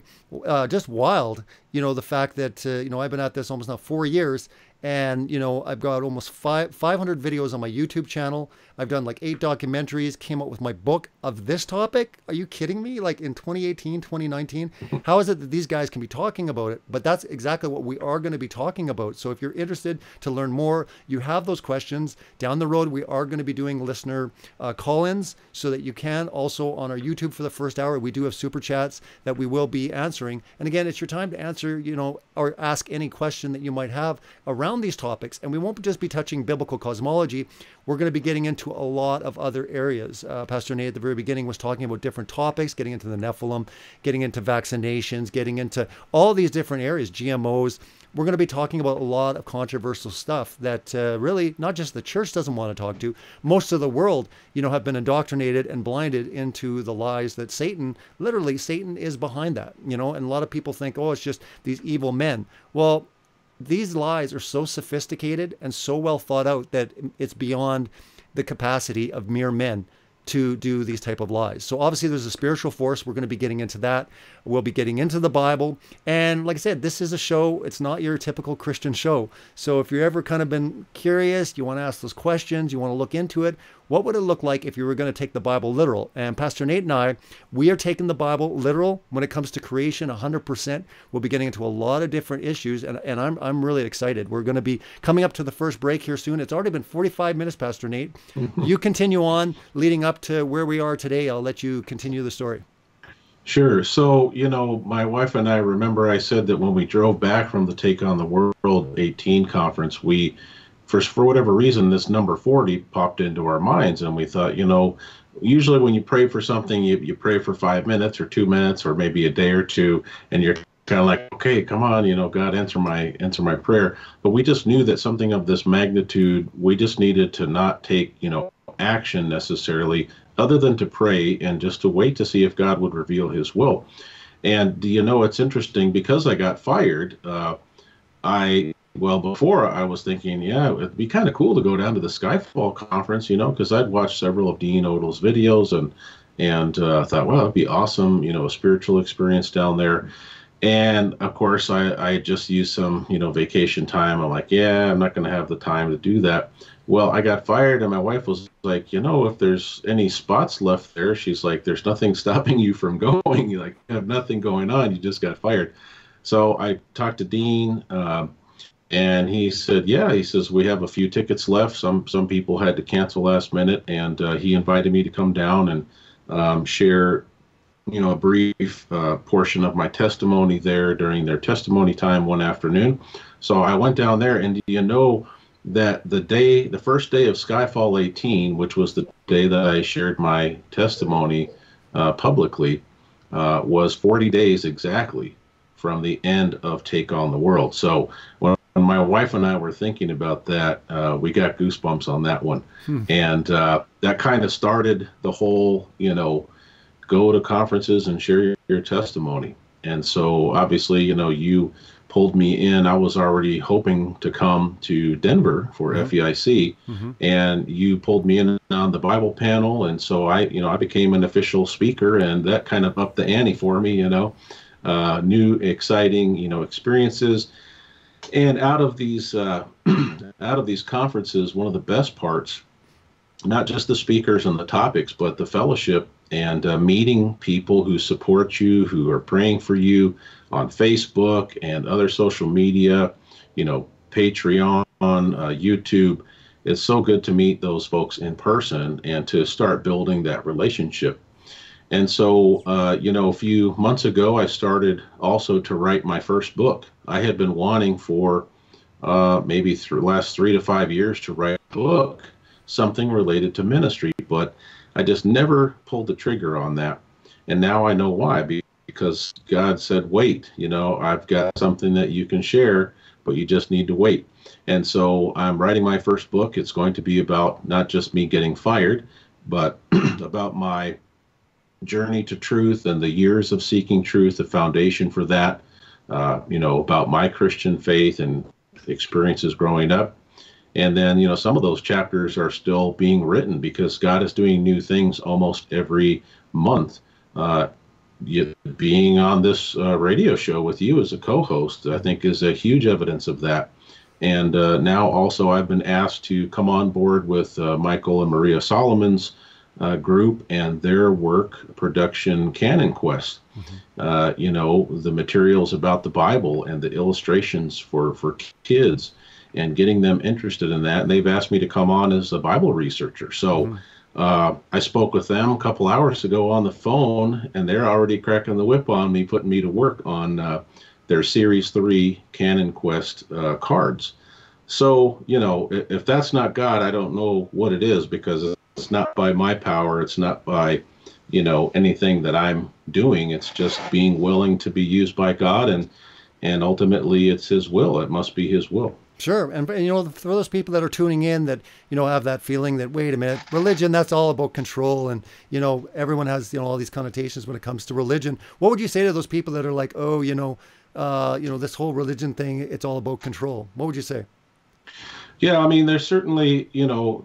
just wild, the fact that, I've been at this almost now 4 years. And, I've got almost 500 videos on my YouTube channel. I've done like 8 documentaries, came up with my book of this topic. Are you kidding me? Like in 2018, 2019, how is it that these guys can be talking about it? But that's exactly what we are going to be talking about. So if you're interested to learn more, you have those questions down the road. We are going to be doing listener call-ins so that you can also on our YouTube for the first hour. We do have super chats that we will be answering. And again, it's your time to answer, or ask any question that you might have around these topics. And we won't just be touching biblical cosmology. We're going to be getting into a lot of other areas. Pastor Nate at the very beginning was talking about different topics, getting into the Nephilim, getting into vaccinations, getting into all these different areas, GMOs. We're going to be talking about a lot of controversial stuff that really not just the church doesn't want to talk to. Most of the world, have been indoctrinated and blinded into the lies that Satan is behind that, and a lot of people think, oh, it's just these evil men. Well, these lies are so sophisticated and so well thought out that it's beyond the capacity of mere men to do these type of lies. So obviously there's a spiritual force. We're going to be getting into that. We'll be getting into the Bible. And like I said, this is a show. It's not your typical Christian show. So if you're ever kind of been curious, you want to ask those questions, you want to look into it, what would it look like if you were going to take the Bible literal? And Pastor Nate and I, we are taking the Bible literal when it comes to creation 100%. We'll be getting into a lot of different issues, and I'm really excited. We're going to be coming up to the first break here soon. It's already been 45 minutes, Pastor Nate. You continue on leading up to where we are today. I'll let you continue the story. Sure. So, my wife and I, remember I said that when we drove back from the Take on the World 18 conference, we, for whatever reason, this number 40 popped into our minds, and we thought, usually when you pray for something, you pray for 5 minutes or 2 minutes or maybe a day or two, and you're kind of like, okay, come on, God, answer my prayer. But we just knew that something of this magnitude, we just needed to not take, action necessarily, other than to pray and just to wait to see if God would reveal his will. And it's interesting, because I got fired, before I was thinking, it'd be kind of cool to go down to the Skyfall conference, because I'd watched several of Dean Odell's videos and thought, well, it'd be awesome, a spiritual experience down there. And of course, I just used some, vacation time. I'm like, I'm not going to have the time to do that. Well, I got fired, and my wife was like, if there's any spots left there, she's like, there's nothing stopping you from going. You have nothing going on. You just got fired. So I talked to Dean, and he said, he says, we have a few tickets left. Some people had to cancel last minute, and he invited me to come down and share, a brief portion of my testimony there during their testimony time one afternoon. So I went down there, and that the first day of Skyfall 18, which was the day that I shared my testimony publicly, was 40 days exactly from the end of Take on the World. So when my wife and I were thinking about that, we got goosebumps on that one. And that kind of started the whole, go to conferences and share your testimony. And so obviously, you pulled me in. I was already hoping to come to Denver for FEIC, and you pulled me in on the Bible panel. And so I became an official speaker, and that kind of upped the ante for me, new, exciting, experiences. And out of these conferences, one of the best parts, not just the speakers and the topics, but the fellowship and meeting people who support you, who are praying for you on Facebook and other social media, Patreon, YouTube. It's so good to meet those folks in person and to start building that relationship. And so, a few months ago, I started also to write my first book. I had been wanting for maybe the last 3 to 5 years to write a book, something related to ministry, but I just never pulled the trigger on that. And now I know why, because God said, wait, I've got something that you can share, but you just need to wait. And so I'm writing my first book. It's going to be about not just me getting fired, but about my journey to truth and the years of seeking truth, the foundation for that, about my Christian faith and experiences growing up. And then, some of those chapters are still being written because God is doing new things almost every month. Being on this radio show with you as a co-host, I think, is a huge evidence of that. And now also I've been asked to come on board with Michael and Maria Solomon's group and their work, Production Canon Quest. The materials about the Bible and the illustrations for kids, and getting them interested in that. And they've asked me to come on as a Bible researcher. So I spoke with them a couple hours ago on the phone, and they're already cracking the whip on me, putting me to work on their Series 3 Canon Quest cards. So, if that's not God, I don't know what it is, because it's not by my power. It's not by, anything that I'm doing. It's just being willing to be used by God, and ultimately it's his will. It must be his will. Sure. And for those people that are tuning in that, have that feeling that, wait a minute, religion, that's all about control. And, everyone has, all these connotations when it comes to religion. What would you say to those people that are like, oh, this whole religion thing, it's all about control? What would you say? Yeah, I mean, there's certainly,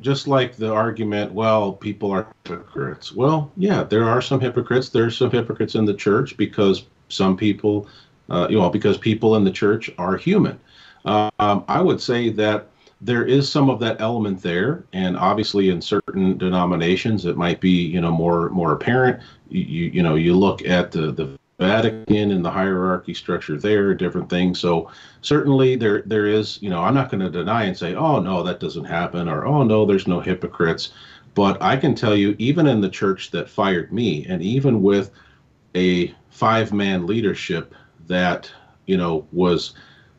just like the argument, well, people are hypocrites. Well, yeah, there are some hypocrites. There's some hypocrites in the church because some people, because people in the church are human. I would say that there is some of that element there, and obviously in certain denominations it might be, more apparent. You look at the Vatican and the hierarchy structure there, different things. So certainly there is, I'm not going to deny and say, oh no, that doesn't happen, or oh no, there's no hypocrites. But I can tell you, even in the church that fired me, and even with a 5-man leadership that was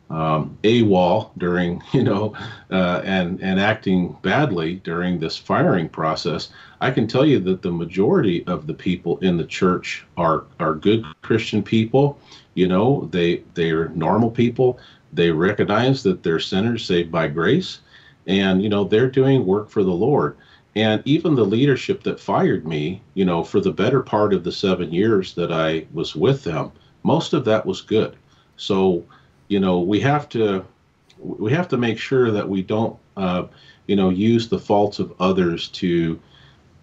AWOL during, and acting badly during this firing process, I can tell you that the majority of the people in the church are good Christian people. They're normal people. They recognize that they're sinners saved by grace, and they're doing work for the Lord. And even the leadership that fired me, for the better part of the 7 years that I was with them, most of that was good. So we have to make sure that we don't use the faults of others to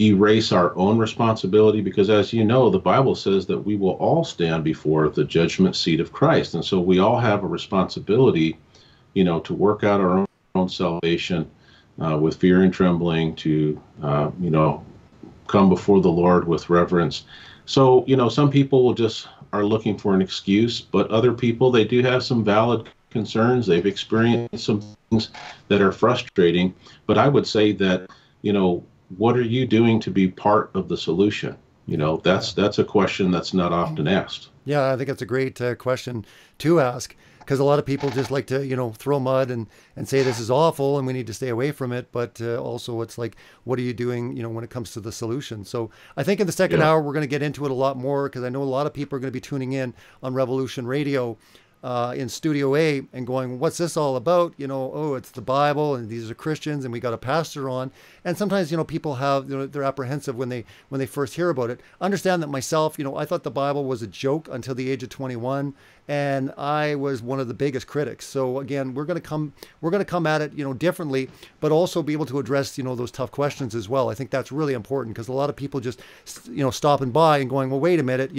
erase our own responsibility, because as you know, the Bible says that we will all stand before the judgment seat of Christ, and so we all have a responsibility to work out our own salvation with fear and trembling, to come before the Lord with reverence. So some people are looking for an excuse, but other people, they do have some valid concerns. They've experienced some things that are frustrating. But I would say that, what are you doing to be part of the solution? That's a question that's not often asked. Yeah, I think it's a great question to ask, because a lot of people just like to, throw mud and say this is awful and we need to stay away from it. But also it's like, what are you doing, when it comes to the solution? So I think in the second hour, we're going to get into it a lot more, because I know a lot of people are going to be tuning in on Revolution Radio in Studio A and going, what's this all about? Oh, it's the Bible and these are Christians and we got a pastor on. And sometimes, people have, they're apprehensive when they first hear about it. Understand that myself, I thought the Bible was a joke until the age of 21. And I was one of the biggest critics. So again, we're going to come at it, differently, but also be able to address, those tough questions as well. I think that's really important, because a lot of people just, stopping by and going, well, wait a minute,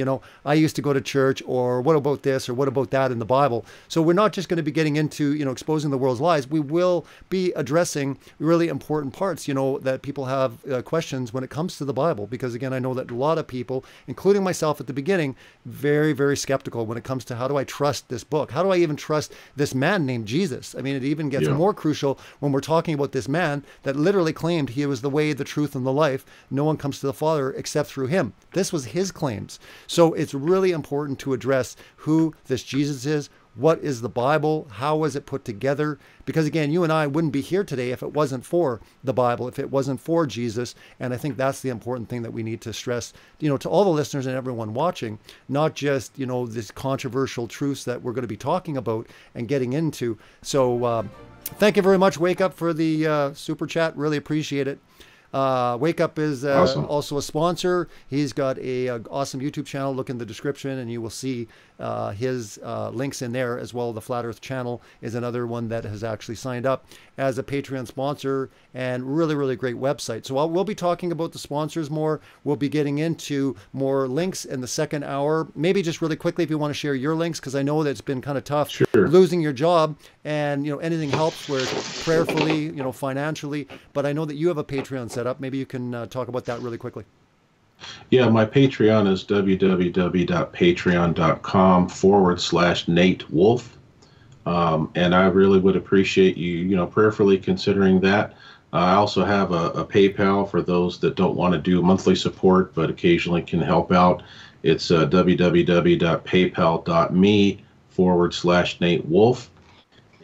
I used to go to church, or what about this, or what about that in the Bible? So we're not just going to be getting into, exposing the world's lies. We will be addressing really important parts, that people have questions when it comes to the Bible, because again, I know that a lot of people, including myself at the beginning, very, very skeptical when it comes to how do I trust this book? How do I even trust this man named Jesus? I mean, it even gets more crucial when we're talking about this man that literally claimed he was the way, the truth, and the life. No one comes to the Father except through him. This was his claims. So it's really important to address who this Jesus is. What is the Bible? How was it put together? Because again, you and I wouldn't be here today if it wasn't for the Bible, if it wasn't for Jesus. And I think that's the important thing that we need to stress, to all the listeners and everyone watching, not just, this controversial truths that we're going to be talking about and getting into. So thank you very much, Wake Up, for the super chat. Really appreciate it. Wake Up is awesome. Also a sponsor. He's got a awesome YouTube channel. Look in the description and you will see his links in there as well. The Flat Earth channel is another one that has actually signed up as a Patreon sponsor, and really, really great website. So we'll be talking about the sponsors more. We'll be getting into more links in the second hour. Maybe just really quickly, if you want to share your links, because I know that it's been kind of tough losing your job, and anything helps, where prayerfully, financially. But I know that you have a Patreon set up. Maybe you can talk about that really quickly. Yeah, my Patreon is www.patreon.com/Nate Wolf. And I really would appreciate you, prayerfully considering that. I also have a PayPal for those that don't want to do monthly support, but occasionally can help out. It's www.paypal.me/Nate Wolf.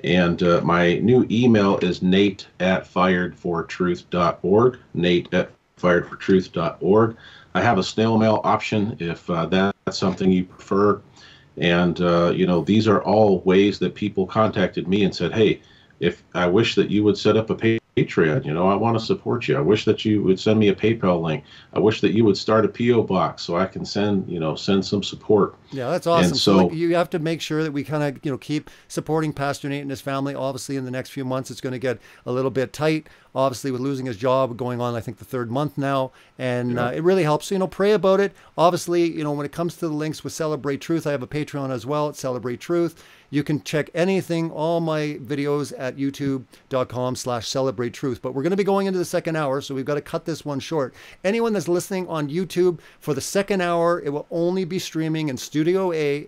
And my new email is nate@firedfortruth.org, nate@firedfortruth.org. I have a snail mail option if that's something you prefer. And, these are all ways that people contacted me and said, hey, if I wish that you would set up a Patreon, I want to support you. I wish that you would send me a PayPal link. I wish that you would start a PO box so I can send some support. Yeah, that's awesome. And so you have to make sure that we kind of, keep supporting Pastor Nate and his family. Obviously, in the next few months, it's going to get a little bit tight. Obviously, with losing his job going on, I think the third month now, and it really helps. So, pray about it. Obviously, when it comes to the links with Celebrate Truth, I have a Patreon as well at Celebrate Truth. You can check anything, all my videos at youtube.com/celebratetruth. But we're going to be going into the second hour, so we've got to cut this one short. Anyone that's listening on YouTube, for the second hour, it will only be streaming in Studio A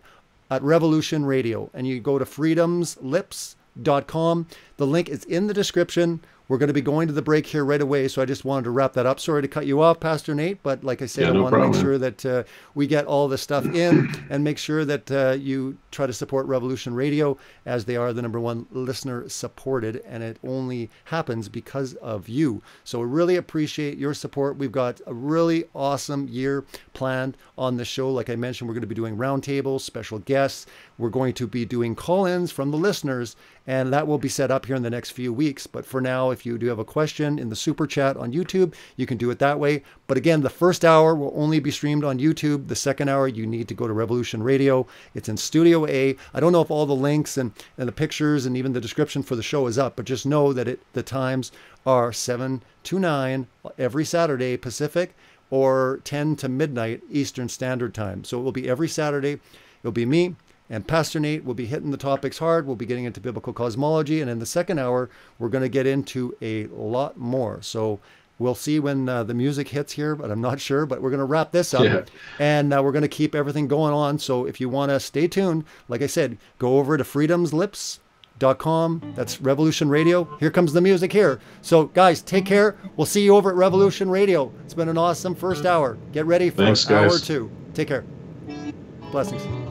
at Revolution Radio. And you go to freedomslips.com. The link is in the description. We're going to be going to the break here right away, so I just wanted to wrap that up. Sorry to cut you off, Pastor Nate, but like I said, I want to make sure that we get all this stuff in and make sure that you try to support Revolution Radio, as they are the #1 listener supported, and it only happens because of you. So we really appreciate your support. We've got a really awesome year planned on the show. Like I mentioned, we're going to be doing roundtables, special guests. We're going to be doing call-ins from the listeners, and that will be set up here in the next few weeks. But for now, if you do have a question in the super chat on YouTube, you can do it that way. But again, the first hour will only be streamed on YouTube. The second hour, you need to go to Revolution Radio. It's in Studio A. I don't know if all the links and the pictures and even the description for the show is up, but just know that the times are 7 to 9 every Saturday Pacific, or 10 to midnight Eastern Standard Time. So it will be every Saturday. It'll be me and Pastor Nate will be hitting the topics hard. We'll be getting into biblical cosmology. And in the second hour, we're going to get into a lot more. So we'll see when the music hits here, but I'm not sure. But we're going to wrap this up. Yeah. And we're going to keep everything going on. So if you want to stay tuned, like I said, go over to freedomslips.com. That's Revolution Radio. Here comes the music here. So guys, take care. We'll see you over at Revolution Radio. It's been an awesome first hour. Get ready for hour 2. Take care. Blessings.